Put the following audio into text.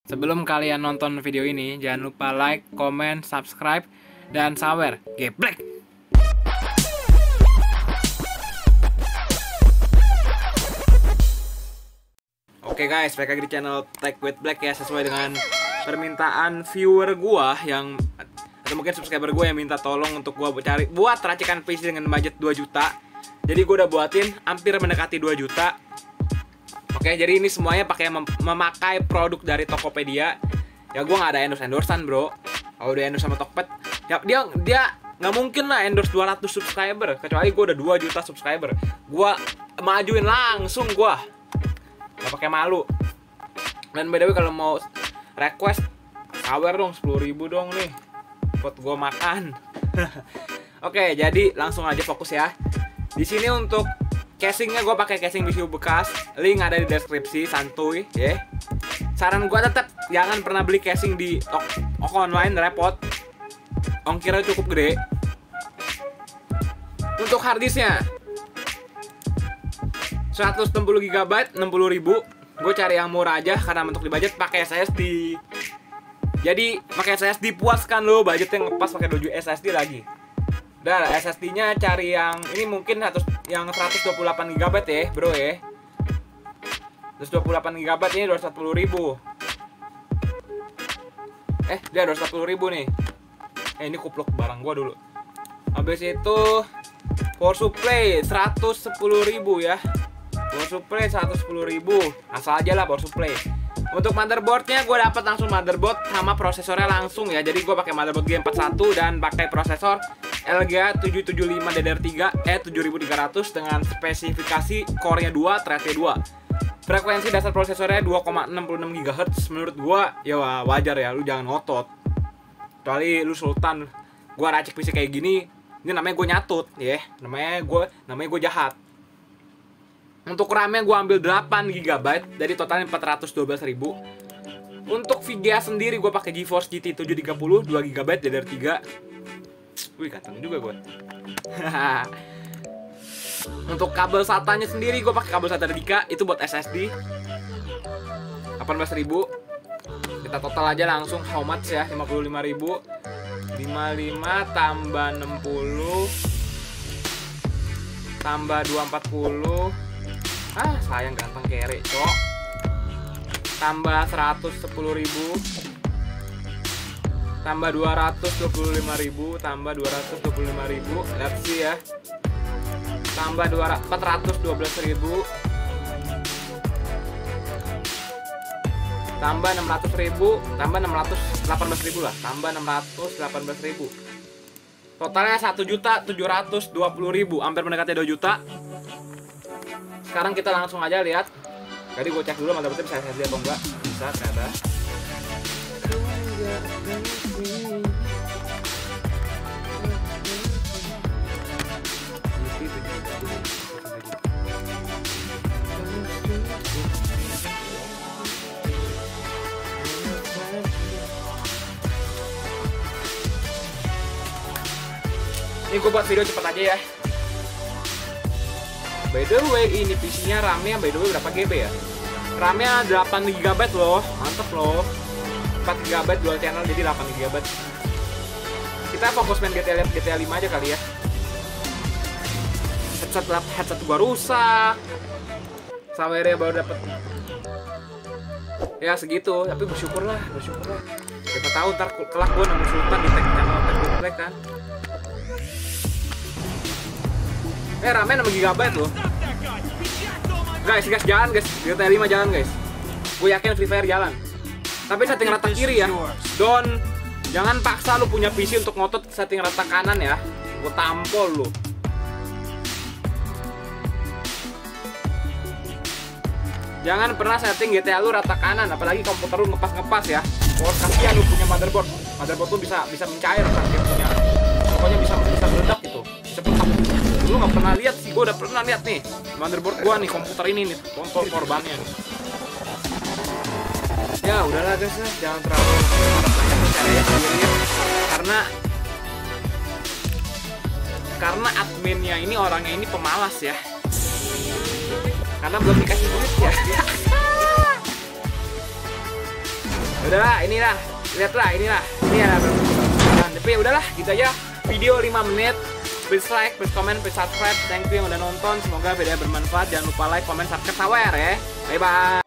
Sebelum kalian nonton video ini, jangan lupa like, comment, subscribe, dan sawer. Geblek! Oke guys, balik lagi di channel Tech with Black ya. Sesuai dengan permintaan viewer gua yang, atau mungkin subscriber gua yang minta tolong untuk gua buat racikan PC dengan budget 2 juta. Jadi gua udah buatin hampir mendekati 2 juta. Oke, jadi ini semuanya memakai produk dari Tokopedia. Ya gue nggak ada endorse-endorsean bro. Kalau udah endorse sama Tokped, ya dia nggak mungkin lah endorse 200 subscriber. Kecuali gue udah 2 juta subscriber, gue majuin langsung, gue nggak pakai malu. Dan by the way, kalau mau request sawer dong 10.000 dong nih buat gue makan. Oke, jadi langsung aja fokus ya. Di sini untuk casingnya gue pakai casing BCU bekas, link ada di deskripsi, santuy ya. Saran gue tetap jangan pernah beli casing di toko online, repot, ongkirnya cukup gede. Untuk harddisknya 160 GB 60.000, gue cari yang murah aja karena untuk di budget pakai SSD. Jadi pakai SSD puaskan lo, budgetnya ngepas pakai 2 SSD lagi. Udah, SSD-nya cari yang ini mungkin yang 128 GB ya, bro ya. 128 GB ini 240.000. Dia 240.000 nih. Ini kupluk barang gua dulu. Habis itu power supply 110.000 ya. Power supply 110.000. Asal aja lah power supply. Untuk motherboardnya gue dapat langsung motherboard sama prosesornya langsung ya. Jadi gue pakai motherboard G41 dan pakai prosesor LGA 775 DDR3 7300 dengan spesifikasi core-nya 2, thread-nya 2. Frekuensi dasar prosesornya 2,66 GHz. Menurut gue ya wajar ya, lu jangan ngotot. Kecuali lu sultan. Gue racik PC kayak gini, ini namanya gue nyatut ya. Namanya gue jahat. Untuk RAM-nya gue ambil 8 GB, dari totalnya 412.000. Untuk VGA sendiri gue pakai GeForce GT 730 2 GB DDR3. Wih, ganteng juga gue. Untuk kabel SATA-nya sendiri gue pakai kabel SATA Dika, itu buat SSD. 18.000. Kita total aja langsung how much ya? 55.000. 55 tambah 60 tambah 240. Sayang ganteng kere, cok. Tambah 110.000. Tambah 225.000. Tambah 225.000. Let's see ya. Tambah 412.000. Tambah 600.000. Tambah 618.000 lah. Tambah 618.000. Totalnya 1.720.000. Hampir mendekati 2 juta. Sekarang kita langsung aja lihat. Tadi gue cek dulu mantap bisa SSD atau enggak. Bisa ternyata. Ini gue buat video cepat aja ya. By the way, ini PC-nya RAM-nya by the way berapa GB ya? RAM-nya 8 GB loh, mantep loh. 4 GB dual channel jadi 8 GB. Kita fokus main GTA 5 aja kali ya. Headset gua rusak. Sawernya baru dapet. Ya segitu, tapi bersyukur lah. Siapa tahu ntar kelak gua nemu sultan di channel Tech with Black kan. RAM-nya 6 GB loh. Guys, jalan guys. GTA 5 jalan guys. Gue yakin Free Fire jalan. Tapi setting rata kiri ya. Jangan paksa lu punya PC untuk ngotot setting rata kanan ya. Gue tampol lu. Jangan pernah setting GTA lu rata kanan, apalagi komputer lu ngepas ya. Kasihan lu punya motherboard. Motherboard lu bisa mencair kan dia punya. Pokoknya bisa meledak gitu. Cepet. Lu nggak pernah lihat sih, gue udah pernah lihat nih motherboard gua nih, komputer ini nih, tonton korbannya nih. Ya udahlah guys ya, jangan terlalu banyak caranya sendiri karena adminnya ini orangnya ini pemalas ya, karena belum dikasih duit ya. Udahlah, inilah. Lihatlah, inilah. Ini ya. Tapi ya udahlah, gitu aja. Video 5 menit. Please like, please comment, please subscribe. Thank you yang udah nonton. Semoga video bermanfaat. Jangan lupa like, comment, subscribe, sawer ya. Bye bye.